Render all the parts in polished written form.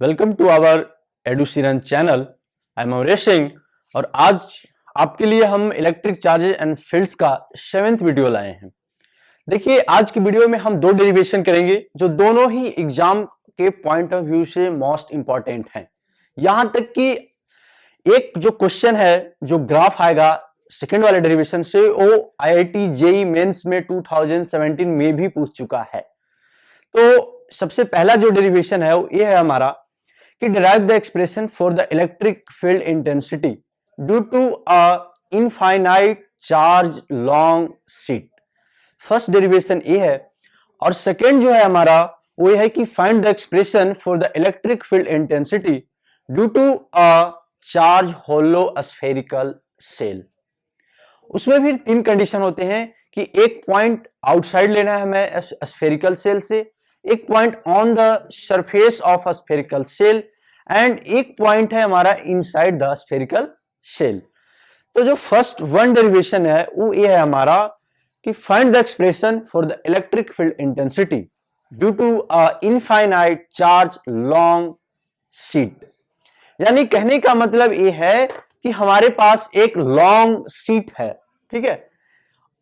Welcome to our Edusiran channel. I am Amresh Singh और आज आपके लिए हम इलेक्ट्रिक चार्जेस एंड फील्ड्स का 7th वीडियो लाए हैं। देखिए, आज की वीडियो में हम दो डेरिवेशन करेंगे जो दोनों ही एग्जाम के पॉइंट ऑफ व्यू से मोस्ट इंपॉर्टेंट हैं। यहां तक कि एक जो क्वेश्चन है, जो ग्राफ आएगा सेकंड वाले डेरिवेशन से, वो आईआईटी जेईई मेंस में 2017 में भी पूछ चुका है। तो सबसे पहला जो डेरिवेशन है वो ये है हमारा कि derive the expression for the electric field intensity due to a infinite charge long sheet। First derivation ये है और सेकेंड जो है हमारा वो ये है कि find the expression for the electric field intensity due to a charge hollow spherical shell। उसमें भी तीन कंडीशन होते हैं कि एक पॉइंट आउटसाइड लेना है हमें स्फेरिकल सेल से, एक point on the surface of a spherical shell and एक पॉइंट है हमारा इनसाइड द स्फेरिकल सेल। तो जो फर्स्ट वन डेरिवेशन है वो ये है हमारा कि find the expression for the electric field intensity due to a infinite charge long sheet. यानी कहने का मतलब ये है कि हमारे पास एक लॉन्ग शीट है, ठीक है,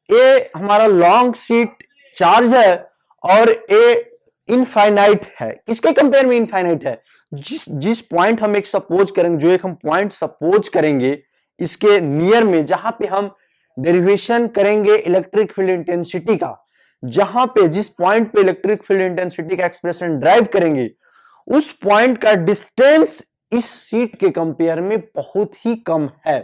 ये हमारा लॉन्ग शीट चार्ज है और ये इनफाइनाइट है। किसके कंपेयर में इनफाइनाइट है? जिस पॉइंट हम एक सपोज करेंगे, जो एक हम पॉइंट सपोज करेंगे इसके नियर में, जहां पे हम डेरिवेशन करेंगे इलेक्ट्रिक फील्ड इंटेंसिटी का, जहां पे जिस पॉइंट पे इलेक्ट्रिक फील्ड इंटेंसिटी का एक्सप्रेशन ड्राइव करेंगे, उस पॉइंट का डिस्टेंस इस शीट के कंपेयर में बहुत ही कम है।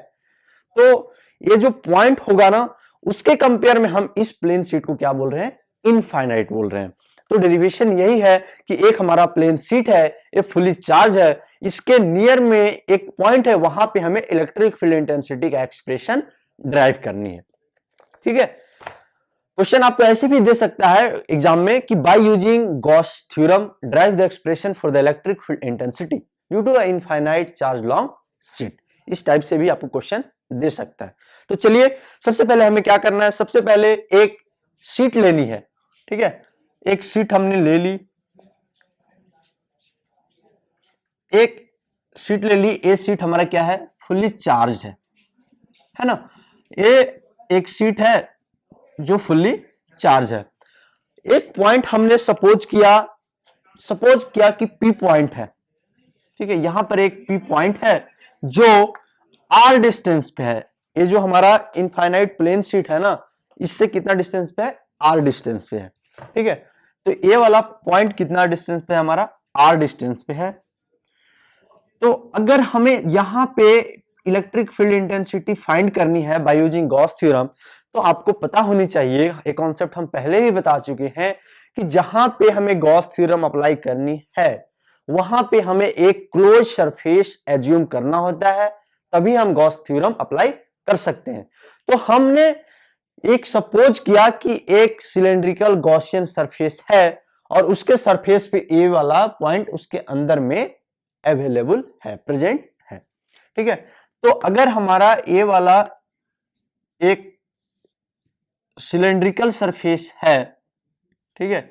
तो ये जो पॉइंट होगा ना, उसके कंपेयर में हम इस प्लेन शीट को क्या बोल रहे हैं? इनफाइनाइट बोल रहे हैं। तो डेरिवेशन यही है कि एक हमारा प्लेन शीट है, ये फुली चार्ज है, इसके नियर में एक पॉइंट है, वहां पे हमें इलेक्ट्रिक फील्ड इंटेंसिटी का एक्सप्रेशन ड्राइव करनी है, ठीक है। क्वेश्चन आपको ऐसे भी दे सकता है एग्जाम में कि by using Gauss theorem drive the expression for the electric field intensity due to a infinite charge long sheet. इस टाइप से भी आपको क्वेश्चन दे सकता है। तो चलिए, सबसे पहले हमें क्या करना है? सबसे पहले एक शीट लेनी है, ठीक है। एक शीट हमने ले ली, एक शीट ले ली। ये शीट हमारा क्या है? फुल्ली चार्ज है ना। ये एक शीट है जो फुल्ली चार्ज है। एक पॉइंट हमने सपोज किया कि पी पॉइंट है, ठीक है। यहां पर एक पी पॉइंट है जो आर डिस्टेंस पे है। ये जो हमारा इनफाइनाइट प्लेन शीट है ना, इससे कितना डिस्टेंस पे है? आर डिस्टेंस पे है, ठीक है। तो ये वाला पॉइंट कितना डिस्टेंस पे है? हमारा आर डिस्टेंस पे है। तो अगर हमें यहां पे इलेक्ट्रिक फील्ड इंटेंसिटी फाइंड करनी है बाय यूजिंग गॉस थ्योरम, तो आपको पता होनी चाहिए, एक कॉन्सेप्ट हम पहले भी बता चुके हैं कि जहां पे हमें गॉस थ्योरम अप्लाई करनी है वहां पे हमें एक क्लोज सरफेस एज्यूम करना होता है, तभी हम गॉस थ्योरम अप्लाई कर सकते हैं। तो हमने एक सपोज किया कि एक सिलेंड्रिकल गॉसियन सरफेस है और उसके सरफेस पे ए वाला पॉइंट उसके अंदर में अवेलेबल है, प्रेजेंट है, ठीक है। तो अगर हमारा ए वाला एक सिलेंड्रिकल सरफेस है, ठीक है,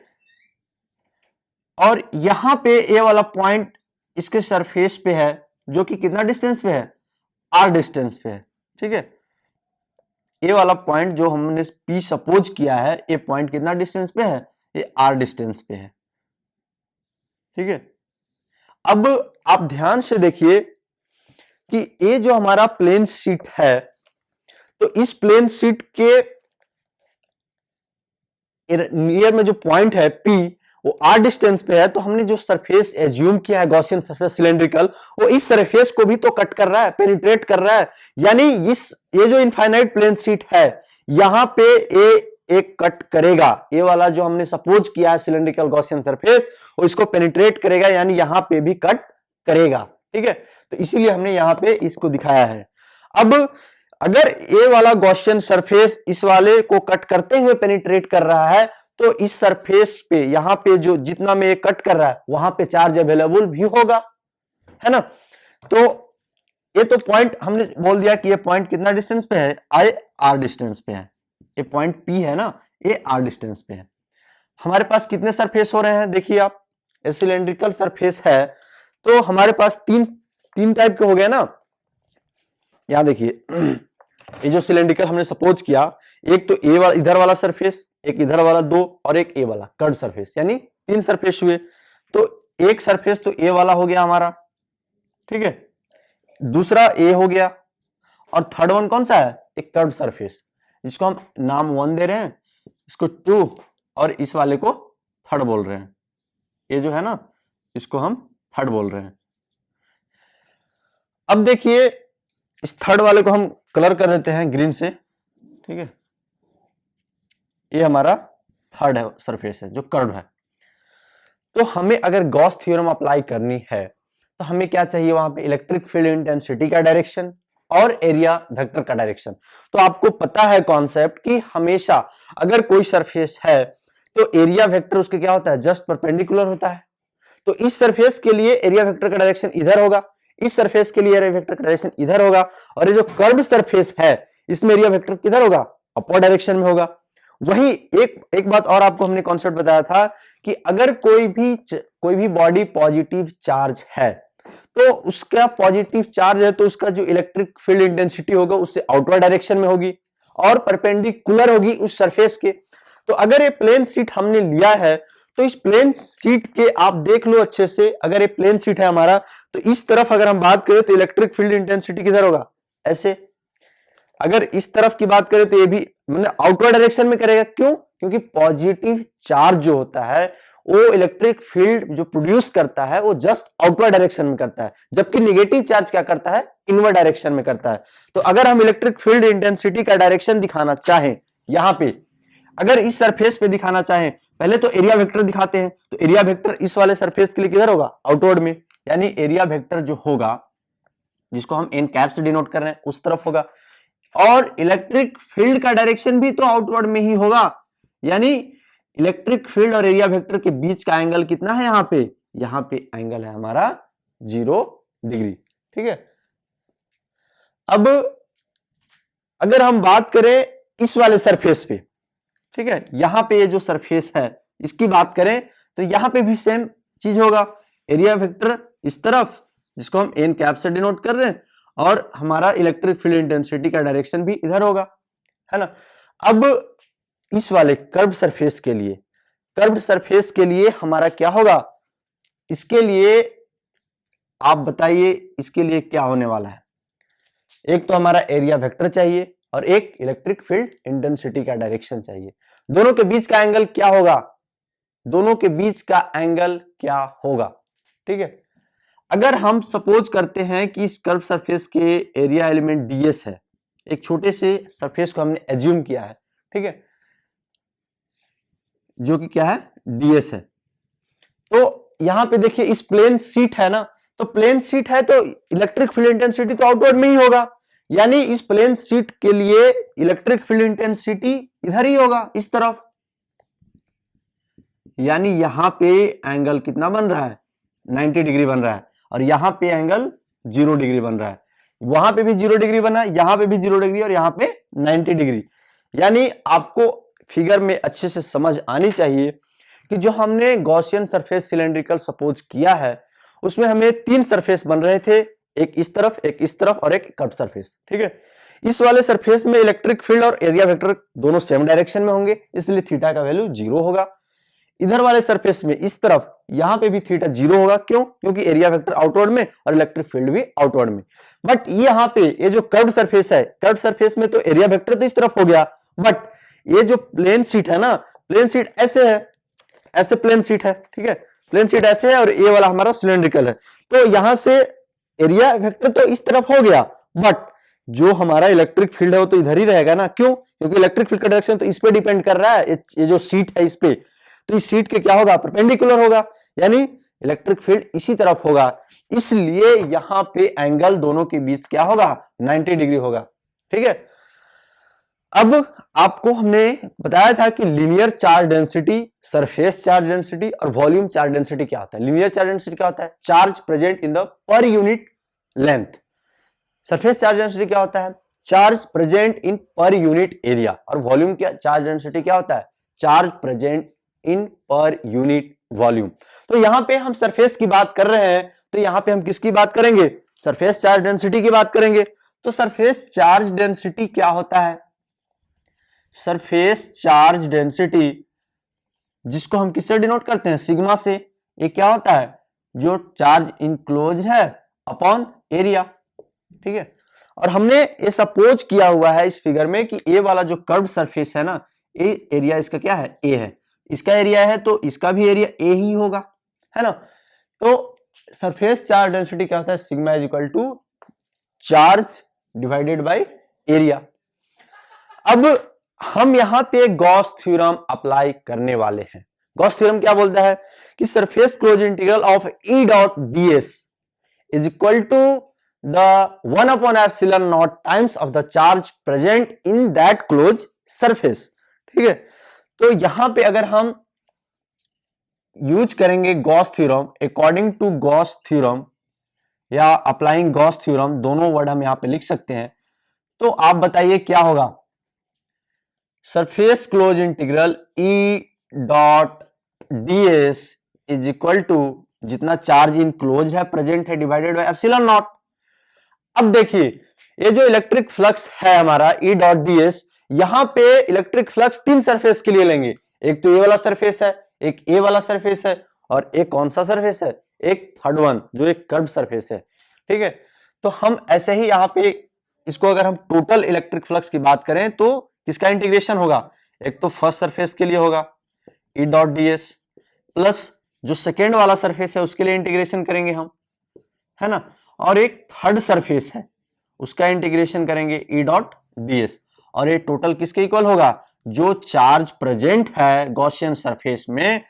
और यहां पे ए वाला पॉइंट इसके सरफेस पे है, जो कि कितना डिस्टेंस पे है? आर डिस्टेंस पे है, ठीक है। ये वाला पॉइंट जो हमने पी सपोज किया है, ये पॉइंट कितना डिस्टेंस पे है? ये आर डिस्टेंस पे है, ठीक है। अब आप ध्यान से देखिए कि ये जो हमारा प्लेन शीट है, तो इस प्लेन शीट के नियर में जो पॉइंट है पी, वो आर डिस्टेंस पे है। तो हमने जो सरफेस एज्यूम किया है गॉसियन सरफेस सिलेंड्रिकल, वो इस सरफेस को भी तो कट कर रहा है, पेनिट्रेट कर रहा है। यानी ये जो इनफाइनाइट प्लेन शीट है, यहां पे एक कट करेगा। ये वाला जो हमने सपोज किया है सिलेंड्रिकल गॉसियन सरफेस, वो इसको पेनिट्रेट करेगा, यानी यहां पे भी कट करेगा, ठीक है। तो इसीलिए हमने यहां पे इसको दिखाया है। अब अगर ये वाला गॉसियन सरफेस इस वाले को कट करते हुए पेनिट्रेट कर रहा है, तो इस सरफेस पे यहां पे जो जितना में कट कर रहा है वहां पे चार्ज अवेलेबल भी होगा, है ना। तो ये तो पॉइंट हमने बोल दिया कि ये पॉइंट कितना डिस्टेंस पे है? आर डिस्टेंस पे है। ये पॉइंट पी है ना, ये आर डिस्टेंस पे है। हमारे पास कितने सरफेस हो रहे हैं? देखिए आप, सिलेंड्रिकल सरफेस है तो हमारे पास तीन टाइप के हो गए ना। यहां देखिए ये जो सिलेंड्रिकल हमने सपोज किया, एक तो ए वाला इधर वाला सरफेस, एक इधर वाला दो, और एक ए वाला कर्व सरफेस, यानी 3 सरफेस हुए। तो एक सरफेस तो ए वाला हो गया हमारा, ठीक है, दूसरा ए हो गया, और थर्ड वन कौन सा है, एक कर्व सरफेस, जिसको हम नाम 1 दे रहे हैं, इसको 2, और इस वाले को थर्ड बोल रहे हैं। ये जो है ना, इसको हम थर्ड बोल रहे हैं। अब देखिए इस थर्ड वाले को हम कलर कर देते हैं ग्रीन से, ठीक है। ये हमारा थर्ड है सरफेस है जो कर्व है। तो हमें अगर गॉस थ्योरम अप्लाई करनी है तो हमें क्या चाहिए, वहां पे इलेक्ट्रिक फील्ड इंटेंसिटी का डायरेक्शन और एरिया वेक्टर का डायरेक्शन। तो आपको पता है कॉन्सेप्ट कि हमेशा अगर कोई सरफेस है तो एरिया वेक्टर उसके क्या होता है, जस्ट परपेंडिकुलर होता है। तो इस सरफेस के लिए एरिया वेक्टर का डायरेक्शन इधर होगा, इस सरफेस के लिए एरिया वेक्टर का डायरेक्शन इधर होगा, और ये जो कर्व्ड सरफेस है इसमें एरिया वेक्टर किधर होगा, अपवर्ड डायरेक्शन में होगा। वही एक बात और आपको हमने कॉन्सेप्ट बताया था कि अगर कोई भी बॉडी पॉजिटिव चार्ज है तो उसका पॉजिटिव चार्ज है तो उसका जो इलेक्ट्रिक फील्ड इंटेंसिटी होगा उससे आउटवर्ड डायरेक्शन में होगी और परपेंडिकुलर होगी उस सरफेस के। तो अगर ये प्लेन शीट हमने लिया है तो इस प्लेन शीट के आप देख लो अच्छे से, अगर ये प्लेन शीट है हमारा तो इस तरफ अगर हम बात करें तो इलेक्ट्रिक फील्ड इंटेंसिटी किधर होगा, ऐसे। अगर इस तरफ की बात करें तो ये भी मतलब आउटवर्ड डायरेक्शन में करेगा, क्यों, क्योंकि पॉजिटिव चार्ज जो होता है वो इलेक्ट्रिक फील्ड जो प्रोड्यूस करता है वो जस्ट आउटवर्ड डायरेक्शन में करता है, जबकि नेगेटिव चार्ज क्या करता है, इनवर्ड डायरेक्शन में करता है। तो अगर हम इलेक्ट्रिक फील्ड इंटेंसिटी का डायरेक्शन दिखाना चाहें, यहां पे अगर इस सरफेस पे दिखाना चाहें, पहले तो एरिया वेक्टर दिखाते हैं। तो एरिया वेक्टर इस वाले सरफेस के लिए किधर होगा, आउटवर्ड में, यानी एरिया वेक्टर जो होगा जिसको हम एन कैप से डिनोट कर रहे हैं उस तरफ होगा, और इलेक्ट्रिक फील्ड का डायरेक्शन भी तो आउटवर्ड में ही होगा, यानी इलेक्ट्रिक फील्ड और एरिया वेक्टर के बीच का एंगल कितना है, यहां पे एंगल है हमारा 0 डिग्री, ठीक है। अब अगर हम बात करें इस वाले सरफेस पे, ठीक है, यहां पे ये जो सरफेस है इसकी बात करें तो यहां पे भी सेम चीज होगा, एरिया वेक्टर इस तरफ जिसको हम एन कैप से डिनोट कर रहे हैं, और हमारा इलेक्ट्रिक फील्ड इंटेंसिटी का डायरेक्शन भी इधर होगा, है ना। अब इस वाले कर्व्ड सरफेस के लिए हमारा क्या होगा, इसके लिए आप बताइए इसके लिए क्या होने वाला है। एक तो हमारा एरिया वेक्टर चाहिए और एक इलेक्ट्रिक फील्ड इंटेंसिटी का डायरेक्शन चाहिए। दोनों के बीच का एंगल क्या होगा, ठीक है। अगर हम सपोज करते हैं कि इस कर्व सरफेस के एरिया एलिमेंट डीएस है, एक छोटे से सरफेस को हमने एज्यूम किया है, ठीक है, जो कि क्या है, डीएस है। तो यहां पे देखिए इस प्लेन शीट है ना, तो प्लेन शीट है तो इलेक्ट्रिक फील्ड इंटेंसिटी तो आउटवर्ड में ही होगा, यानी इस प्लेन शीट के लिए इलेक्ट्रिक फील्ड इंटेंसिटी इधर ही होगा, इस तरफ। यानी यहां पे एंगल कितना बन रहा है, 90 डिग्री बन रहा है, और यहां पे एंगल 0 डिग्री बन रहा है। वहां पे भी 0 डिग्री बना, यहां पे भी 0 डिग्री, और यहां पे 90 डिग्री। यानी आपको फिगर में अच्छे से समझ आनी चाहिए कि जो हमने गॉसियन सरफेस सिलेंड्रिकल सपोज किया है उसमें हमें 3 सरफेस बन रहे थे, एक इस तरफ, एक इस तरफ, और एक कर्व सरफेस, ठीक है। इस वाले सरफेस में इलेक्ट्रिक फील्ड और एरिया वेक्टर दोनों सेम डायरेक्शन में होंगे, इसलिए थीटा का वैल्यू 0 होगा। इधर वाले सरफेस में इस तरफ यहां पे भी थीटा 0 होगा, क्यों, क्योंकि एरिया वेक्टर आउटवर्ड में और इलेक्ट्रिक फील्ड भी आउटवर्ड में। बट यहां पे ये जो कर्व सरफेस है, कर्व सरफेस में तो एरिया वेक्टर तो इस तरफ हो गया, बट ये जो प्लेन शीट है ना, प्लेन शीट ऐसे है, ऐसे प्लेन शीट है, ठीक है, प्लेन शीट ऐसे है, और ये वाला हमारा सिलेंड्रिकल है। तो यहां से एरिया वेक्टर तो इस तरफ हो गया, बट जो हमारा इलेक्ट्रिक फील्ड है वो तो इधर ही रहेगा ना, क्यों, क्योंकि इलेक्ट्रिक फील्ड का डायरेक्शन तो इस पे डिपेंड कर रहा है, ये जो शीट है इस पे, तो इस शीट के क्या होगा, परपेंडिकुलर होगा, यानी इलेक्ट्रिक फील्ड इसी तरफ होगा, इसलिए यहां पे एंगल दोनों के बीच क्या होगा, 90 डिग्री होगा, ठीक है। अब आपको हमने बताया था कि linear charge density, surface charge density और वॉल्यूम चार्ज डेंसिटी क्या होता है। लीनियर चार्ज डेंसिटी क्या होता है, charge present in the per unit length. Surface charge density क्या होता है, चार्ज प्रेजेंट इन पर यूनिट एरिया। और वॉल्यूम क्या, चार्ज डेंसिटी क्या होता है, चार्ज प्रेजेंट इन पर यूनिट वॉल्यूम। तो यहां पे हम सरफेस की बात कर रहे हैं तो यहां पे हम किसकी बात करेंगे, सरफेस चार्ज डेंसिटी की बात करेंगे। तो सरफेस चार्ज डेंसिटी क्या होता है, सरफेस चार्ज डेंसिटी जिसको हम किससे डिनोट करते हैं, सिग्मा से। ये क्या होता है, जो चार्ज इनक्लोज है अपॉन एरिया, ठीक है। और हमने ये सपोज किया हुआ है इस फिगर में कि ए वाला जो कर्व सरफेस है ना, ए एरिया इसका क्या है, ए है, इसका एरिया है तो इसका भी एरिया ए ही होगा, है ना। तो सरफेस चार्ज डेंसिटी क्या होता है, sigma is equal to charge divided by area. अब हम यहां पे गॉस थ्योरम अप्लाई करने वाले हैं। गॉस थ्योरम क्या बोलता है कि surface close integral of E dot D S is equal to the 1 upon epsilon naught times of the charge present in that closed surface, ठीक है। तो यहां पे अगर हम यूज करेंगे Gauss theorem, according to Gauss theorem या applying Gauss theorem, दोनों वर्ड हम यहां पे लिख सकते हैं। तो आप बताइए क्या होगा, surface close integral E dot D S is equal to जितना चार्ज इन क्लोज है प्रेजेंट है डिवाइडेड बाय एप्सिलॉन नॉट। अब देखिए ये जो इलेक्ट्रिक फ्लक्स है हमारा ई डॉट डी एस, यहां पे इलेक्ट्रिक फ्लक्स तीन सरफेस के लिए लेंगे, एक तो ये वाला सरफेस है, एक ए वाला सरफेस है, और एक कौन सा सरफेस है, एक थर्ड वन जो एक कर्व सरफेस है, ठीक है। तो हम ऐसे ही यहां पे इसको अगर हम टोटल इलेक्ट्रिक फ्लक्स की बात करें तो किसका इंटीग्रेशन होगा, एक तो फर्स्ट सरफेस के लिए होगा ई डॉट डी एस, प्लस जो सेकेंड वाला सरफेस है उसके लिए इंटीग्रेशन करेंगे हम, है ना, और एक थर्ड सरफेस है उसका इंटीग्रेशन करेंगे ई डॉट डी एस। और ये टोटल किसके इक्वल होगा, जो चार्ज प्रेजेंट है गॉसियन सरफेस में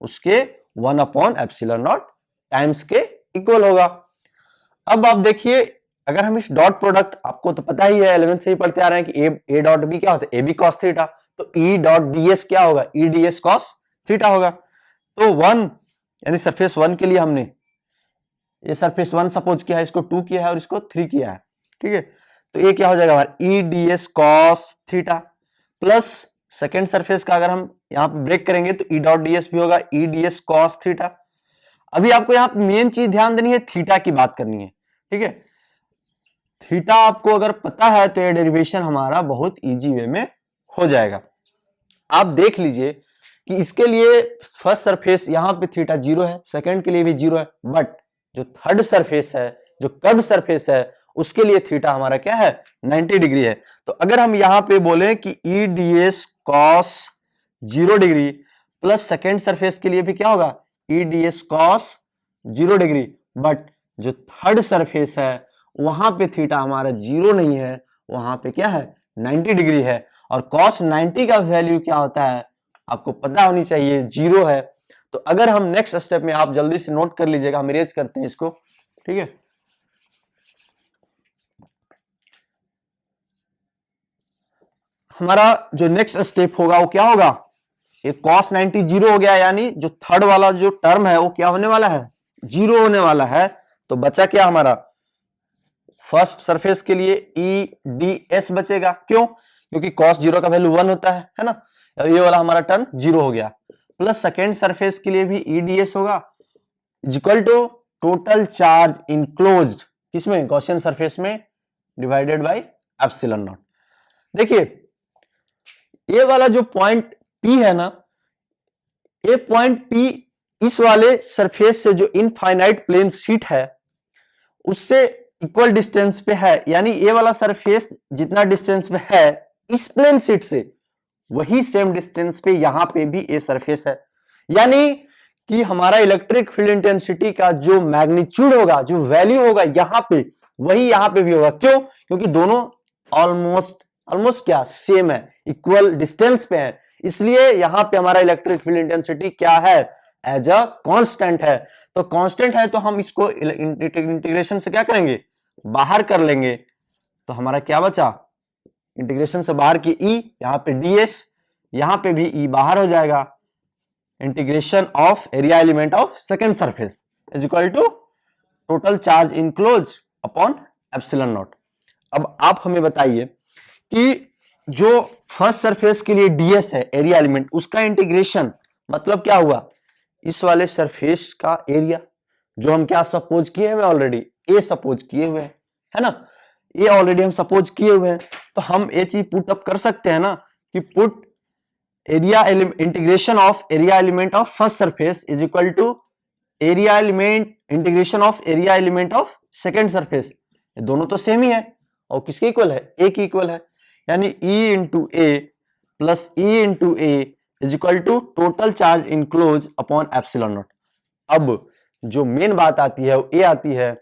उसके 1 अपॉन एप्सिलॉन नॉट टाइम्स के इक्वल होगा। अब आप देखिए अगर हम इस डॉट प्रोडक्ट, आपको तो पता ही है 11th से ही पढ़ते आ रहे हैं कि ए डॉट बी क्या होता है, ए बी कॉस थीटा, तो ई डॉट डी एस क्या होगा, E D S cos theta होगा। तो 1 यानी सरफेस 1 के लिए हमने ये सरफेस 1 सपोज किया है, इसको 2 किया है और इसको 3 किया है, ठीक है। तो ये क्या हो जाएगा हमारा ई D S cos theta, plus second surface का अगर हम यहां पे ब्रेक करेंगे तो ई डॉट डी एस भी होगा E D S cos theta. अभी आपको यहां पे मेन चीज ध्यान देनी है, थीटा की बात करनी है, ठीक है। थीटा आपको अगर पता है तो ये डेरिवेशन हमारा बहुत इजी वे में हो जाएगा। आप देख लीजिए कि इसके लिए फर्स्ट सरफेस यहां पे थीटा 0 है, सेकेंड के लिए भी 0 है, बट जो थर्ड सरफेस है, जो कर्व सरफेस है, उसके लिए थीटा हमारा क्या है, 90 डिग्री है। तो अगर हम यहां पे बोले कि ई D S cos 0 degree plus second surface के लिए भी क्या होगा, E D S cos 0 degree, but जो थर्ड सरफेस है वहां पे थीटा हमारा 0 नहीं है, वहां पे क्या है 90 डिग्री है। और कॉस 90 का वैल्यू क्या होता है आपको पता होनी चाहिए, 0 है। तो अगर हम नेक्स्ट स्टेप में, आप जल्दी से नोट कर लीजिएगा, हम इरेज करते हैं इसको, ठीक है। हमारा जो नेक्स्ट स्टेप होगा वो क्या होगा, ये cos 90 0 हो गया, यानी जो थर्ड वाला जो टर्म है वो क्या होने वाला है, 0 होने वाला है। तो बचा क्या हमारा, फर्स्ट सरफेस के लिए ई डी एस बचेगा, क्यों, क्योंकि cos 0 का वैल्यू 1 होता है ना, ये वाला हमारा टर्म 0 हो गया, प्लस सेकेंड सरफेस के लिए भी ई डी एस होगा equal to total charge enclosed किसमें, गॉसियन सरफेस में, डिवाइडेड बाय एप्सिलॉन नॉट। देखिए ये वाला जो पॉइंट P है ना, ये पॉइंट P इस वाले सरफेस से जो इनफाइनाइट प्लेन शीट है उससे इक्वल डिस्टेंस पे है, यानी ये वाला सरफेस जितना डिस्टेंस पे है इस प्लेन शीट से वही सेम डिस्टेंस पे यहां पे भी ये सरफेस है, यानी कि हमारा इलेक्ट्रिक फील्ड इंटेंसिटी का जो मैग्नीट्यूड होगा, जो वैल्यू होगा यहां पे, वही यहां पे भी होगा। क्यों, क्योंकि दोनों ऑलमोस्ट क्या सेम है, इक्वल डिस्टेंस पे है, इसलिए यहां पे हमारा इलेक्ट्रिक फील्ड इंटेंसिटी क्या है, एज अ कांस्टेंट है। तो कांस्टेंट है तो हम इसको इंटीग्रेशन से क्या करेंगे, बाहर कर लेंगे। तो हमारा क्या बचा, इंटीग्रेशन से बाहर की ई, यहां पे ds, यहां पे भी ई बाहर हो जाएगा, integration of area element of second surface is equal to total charge enclose upon epsilon naught. अब आप हमें बताइए कि जो फर्स्ट सरफेस के लिए ds है एरिया एलिमेंट, उसका इंटीग्रेशन मतलब क्या हुआ, इस वाले सरफेस का एरिया जो हम क्या सपोज किए हुए ऑलरेडी, ए सपोज किए हुए हैं, है ना, ये ऑलरेडी हम सपोज किए हुए हैं, तो हम ये चीज पुट अप कर सकते हैं ना कि put area integration of area element of first surface is equal to area element integration of area element of second surface. ये दोनों तो सेम ही है और किसके इक्वल है, ए की इक्वल है, यानी E into A plus E into A is equal to total charge enclose upon epsilon naught. अब जो मेन बात आती है वो ये आती है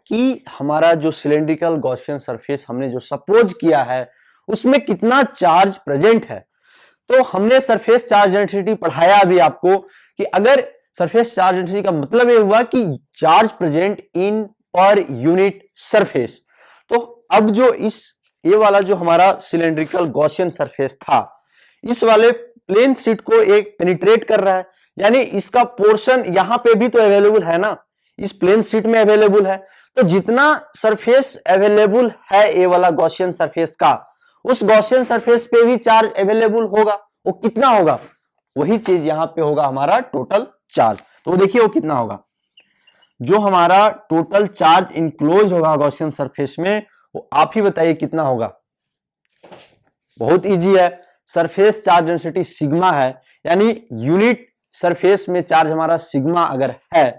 कि हमारा जो सिलेंड्रिकल गॉसियन सरफेस हमने जो सपोज किया है उसमें कितना चार्ज प्रेजेंट है। तो हमने सरफेस चार्ज डेंसिटी पढ़ाया अभी आपको कि अगर सरफेस चार्ज डेंसिटी का मतलब ये हुआ कि चार्ज प्रेजेंट इन पर यूनिट सरफेस। तो अब जो इस ये वाला जो हमारा सिलेंड्रिकल गॉसियन सरफेस था, इस वाले प्लेन शीट को एक पेनिट्रेट कर रहा है, यानी इसका पोर्शन यहां पे भी तो अवेलेबल है ना, इस प्लेन शीट में अवेलेबल है। तो जितना सरफेस अवेलेबल है ये वाला गॉसियन सरफेस का, उस गॉसियन सरफेस पे भी चार्ज अवेलेबल होगा। वो कितना होगा, वही चीज यहां पे होगा हमारा टोटल चार्ज। तो देखिए वो कितना होगा, जो हमारा टोटल चार्ज इनक्लोज होगा गॉसियन सरफेस में, वो आप ही बताइए कितना होगा। बहुत इजी है, सरफेस चार्ज डेंसिटी सिग्मा है, यानी यूनिट सरफेस में चार्ज हमारा सिग्मा अगर है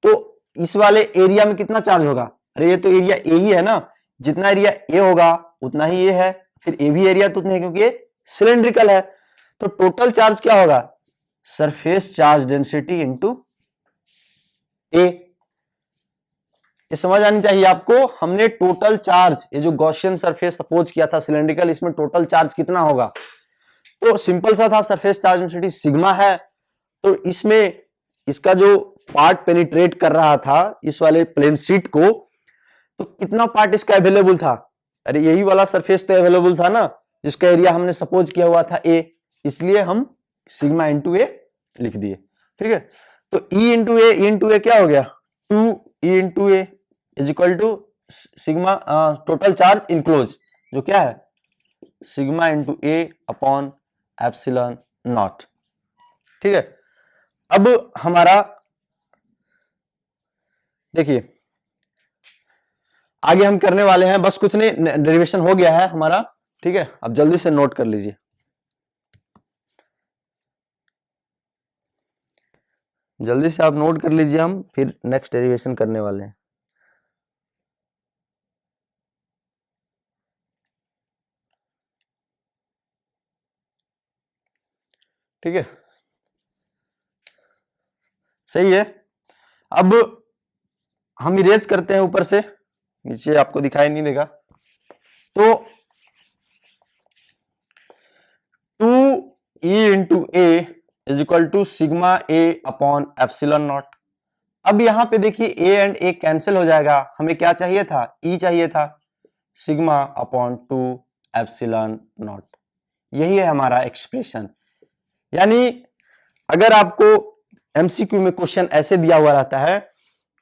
तो इस वाले एरिया में कितना चार्ज होगा। अरे ये तो एरिया ए ही है ना, जितना एरिया ए होगा उतना ही ये है, फिर ए भी एरिया तो उतना है क्योंकि ये सिलेंड्रिकल है। तो टोटल चार्ज क्या होगा, सरफेस चार्ज डेंसिटी इंटू ए। ये समझ आनी चाहिए आपको। हमने टोटल चार्ज, ये जो गॉसियन सरफेस सपोज किया था सिलेंड्रिकल, इसमें टोटल चार्ज कितना होगा, तो सिंपल सा था, सरफेस चार्ज डेंसिटी सिग्मा है, तो इसमें इसका जो पार्ट पेनिट्रेट कर रहा था इस वाले प्लेन शीट को, तो कितना पार्ट इसका अवेलेबल था। अरे यही वाला सरफेस तो अवेलेबल था ना, जिसका एरिया हमने सपोज किया हुआ था ए, इसलिए हम सिग्मा इंटू ए लिख दिए। ठीक है, तो ई इंटू ए क्या हो गया, 2E into A is equal to sigma total charge enclose, जो क्या है sigma into A upon epsilon naught. ठीक है, अब हमारा देखिए आगे हम करने वाले हैं, बस कुछ नहीं, डेरिवेशन हो गया है हमारा। ठीक है, अब जल्दी से नोट कर लीजिए। जल्दी से आप नोट कर लीजिए, हम फिर नेक्स्ट डेरिवेशन करने वाले हैं। ठीक है, सही है। अब हम इरेज करते हैं ऊपर से, नीचे आपको दिखाई नहीं देगा। तो 2E into A is equal to sigma A upon epsilon naught. अब यहां पे देखिए ए एंड ए कैंसिल हो जाएगा, हमें क्या चाहिए था, ई चाहिए था, सिग्मा अपॉन 2 एप्सिलॉन नॉट। यही है हमारा एक्सप्रेशन। यानी अगर आपको एमसीक्यू में क्वेश्चन ऐसे दिया हुआ रहता है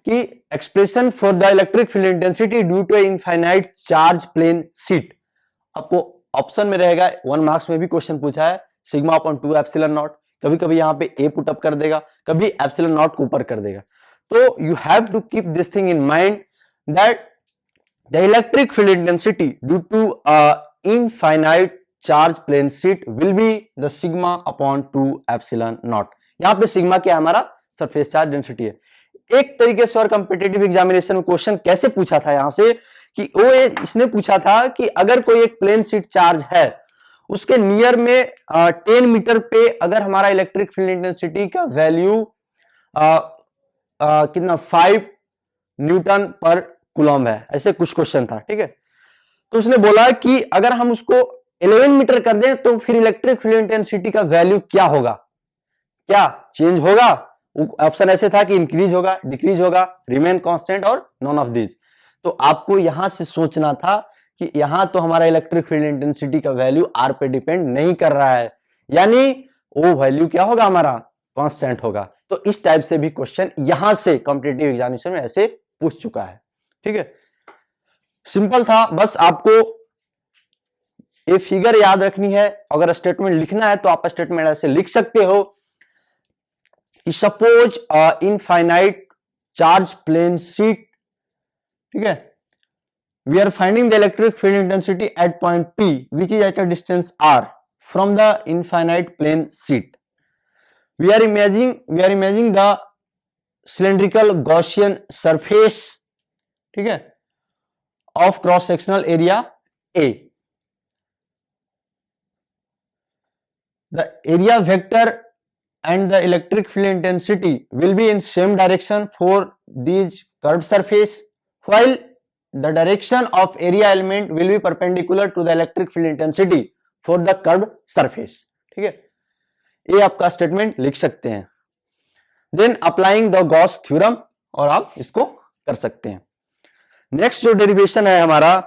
कि expression for the electric field intensity due to infinite charge plane sheet, आपको ऑप्शन में रहेगा, 1 मार्क्स में भी क्वेश्चन पूछा है, सिग्मा अपॉन 2 एप्सिलॉन नॉट। कभी कभी यहां पे ए पुट अप कर देगा, कभी एप्सिलॉन नॉट को ऊपर कर देगा। तो you have to keep this thing in mind that the electric field intensity due to infinite charge plane sheet will be the sigma upon 2 epsilon naught. यहां पे सिग्मा क्या है, हमारा सरफेस चार्ज डेंसिटी है। एक तरीके से और कॉम्पिटिटिव एग्जामिनेशन में क्वेश्चन कैसे पूछा था यहां से कि वो इसने पूछा था कि अगर कोई एक प्लेन शीट चार्ज है, उसके नियर में 10 मीटर पे अगर हमारा इलेक्ट्रिक फील्ड इंटेंसिटी का वैल्यू कितना 5 न्यूटन पर कूलम है, ऐसे कुछ क्वेश्चन था। ठीक है, तो उसने बोला कि अगर हम उसको 11 मीटर कर दें तो फिर इलेक्ट्रिक फील्ड इंटेंसिटी का वैल्यू क्या होगा, क्या चेंज होगा। ऑप्शन ऐसे था कि इंक्रीज होगा, डिक्रीज होगा, रिमेन कांस्टेंट और नॉन ऑफ दिस। तो आपको यहां से सोचना था कि यहां तो हमारा इलेक्ट्रिक फील्ड इंटेंसिटी का वैल्यू आर पे डिपेंड नहीं कर रहा है, यानी वो वैल्यू क्या होगा, हमारा कांस्टेंट होगा। तो इस टाइप से भी क्वेश्चन यहां से कॉम्पिटिटिव एग्जामिनेशन में ऐसे पूछ चुका है। ठीक है, सिंपल था, बस आपको ये फिगर याद रखनी है। अगर स्टेटमेंट लिखना है तो आप स्टेटमेंट ऐसे लिख सकते हो कि suppose infinite charge plane sheet, ठीक है, we are finding the electric field intensity at point P which is at a distance r from the infinite plane sheet. We are imagining the cylindrical Gaussian surface, ठीक है, of cross sectional area A. The area vector and the electric field intensity will be in same direction for these curved surface, while the direction of area element will be perpendicular to the electric field intensity for the curved surface. ठीक है, ये आपका statement लिख सकते हैं. Then applying the Gauss theorem, और आप इसको कर सकते हैं. नेक्स्ट जो डेरिवेशन है हमारा,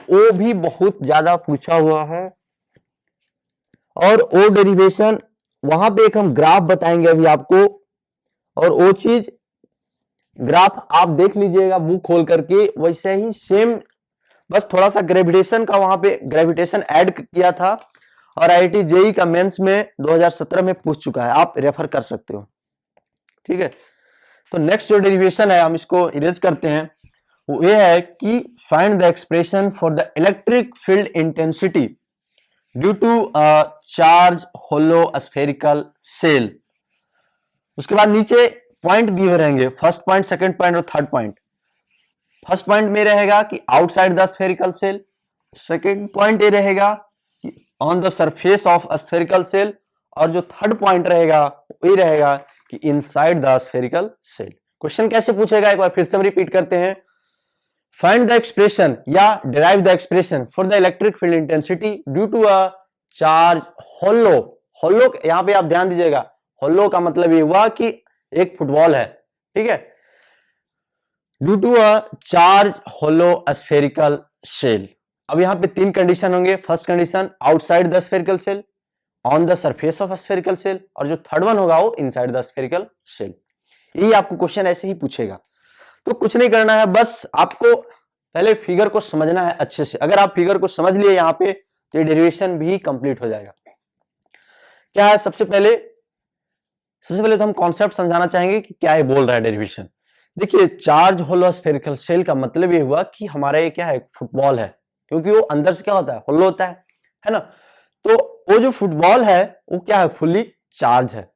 वो भी बहुत ज्यादा पूछा हुआ है, और वो डेरिवेशन वहां पे एक हम ग्राफ बताएंगे अभी आपको, और वो चीज ग्राफ आप देख लीजिएगा बुक खोल करके, वैसे ही सेम, बस थोड़ा सा ग्रेविटेशन का वहां पे ग्रेविटेशन ऐड किया था, और आईआईटी जेई का मेंस में 2017 में पूछ चुका है, आप रेफर कर सकते हो. ठीक है, तो नेक्स्ट जो डेरिवेशन है हम इसको इरेज करते हैं, वो ये है कि find the expression for the electric field intensity due to charge hollow spherical shell. उसके बाद नीचे पॉइंट दिए रहेंगे, फर्स्ट पॉइंट, सेकंड पॉइंट और थर्ड पॉइंट. फर्स्ट पॉइंट में रहेगा कि outside the spherical shell, second point ये रहेगा कि on the surface of spherical shell, और जो थर्ड पॉइंट रहेगा ये रहेगा कि inside the spherical shell. Question कैसे पूछेगा, एक बार फिर से हम रिपीट करते हैं. फाइंड द एक्सप्रेशन या derive the expression for the electric field intensity due to a charge hollow. Hollow यहां पे आप ध्यान दीजिएगा, होलो का मतलब ये हुआ कि एक फुटबॉल है, ठीक है, due to a charge hollow spherical shell. अब यहां पे तीन कंडीशन होंगे. First condition outside the spherical shell, on the surface of spherical shell, और जो थर्ड वन होगा वो इनसाइड द स्फेरिकल सेल. यही आपको क्वेश्चन ऐसे ही पूछेगा. तो कुछ नहीं करना है, बस आपको पहले फिगर को समझना है अच्छे से. अगर आप फिगर को समझ लिए यहां पे तो ये डेरिवेशन भी कंप्लीट हो जाएगा. क्या है, सबसे पहले तो हम कॉन्सेप्ट समझाना चाहेंगे कि क्या ये बोल रहा है डेरिवेशन. देखिए, चार्ज होलो स्फेरिकल सेल का मतलब ये हुआ कि हमारा ये क्या है, फुटबॉल है, क्योंकि वो अंदर से क्या होता है, होलो होता है ना. तो वो जो फुटबॉल है वो क्या है, फुल्ली चार्ज है.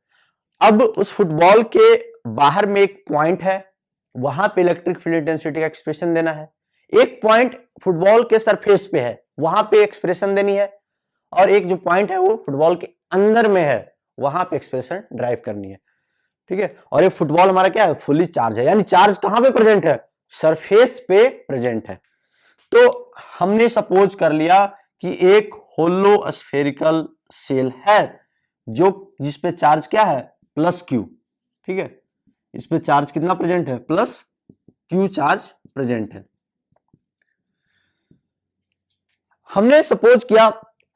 अब उस फुटबॉल के बाहर में एक पॉइंट है, वहां पे इलेक्ट्रिक फील्ड इंटेंसिटी का एक्सप्रेशन देना है. एक पॉइंट फुटबॉल के सरफेस पे है, वहां पे एक्सप्रेशन देनी है, और एक जो पॉइंट है वो फुटबॉल के अंदर में है, वहां पे एक्सप्रेशन ड्राइव करनी है. ठीक है, और ये फुटबॉल हमारा क्या है, फुल्ली चार्ज है, यानी चार्ज कहां पे प्रेजेंट है, सरफेस पे प्रेजेंट है. तो हमने सपोज कर लिया कि एक होलो स्फेरिकल सेल है जो जिसपे चार्ज क्या है, प्लस क्यू. ठीक है, इस पे चार्ज कितना प्रेजेंट है, प्लस क्यू चार्ज प्रेजेंट है. हमने सपोज किया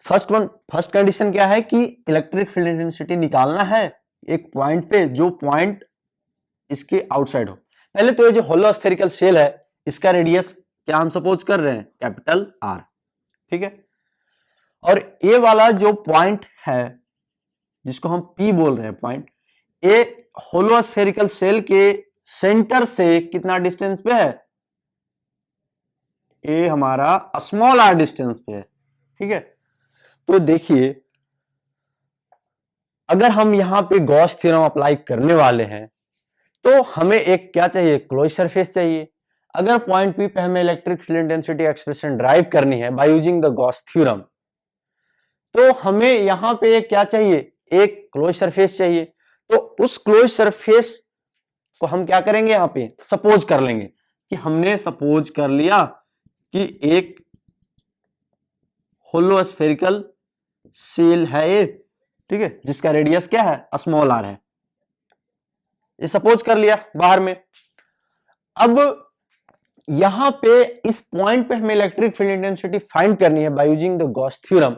फर्स्ट कंडीशन क्या है कि इलेक्ट्रिक फील्ड इंटेंसिटी निकालना है एक पॉइंट पे, जो पॉइंट इसके आउटसाइड हो. पहले तो ये जो होलो स्फेरिकल सेल है इसका रेडियस क्या हम सपोज कर रहे हैं, कैपिटल आर. ठीक है, और ये वाला जो पॉइंट है जिसको हम पी बोल रहे हैं पॉइंट, ये होलो स्फेरिकल सेल के सेंटर से कितना डिस्टेंस पे है, ये हमारा स्मॉल आर डिस्टेंस पे है. ठीक है, तो देखिए अगर हम यहां पे गॉस थ्योरम अप्लाई करने वाले हैं तो हमें एक क्या चाहिए, क्लोज सरफेस चाहिए. अगर पॉइंट पी पे हमें electric field intensity expression drive करनी है by using the Gauss theorem, तो हमें यहां पे एक क्या चाहिए, एक क्लोज सरफेस चाहिए. तो उस क्लोज सरफेस को हम क्या करेंगे, यहां पे सपोज कर लेंगे कि हमने सपोज कर लिया कि एक होलो स्फेरिकल सेल है ये, ठीक है, जिसका रेडियस क्या है, स्मॉल आर है. ये सपोज कर लिया बाहर में. अब यहां पे इस पॉइंट पे हमें इलेक्ट्रिक फील्ड इंटेंसिटी फाइंड करनी है by using the Gauss theorem.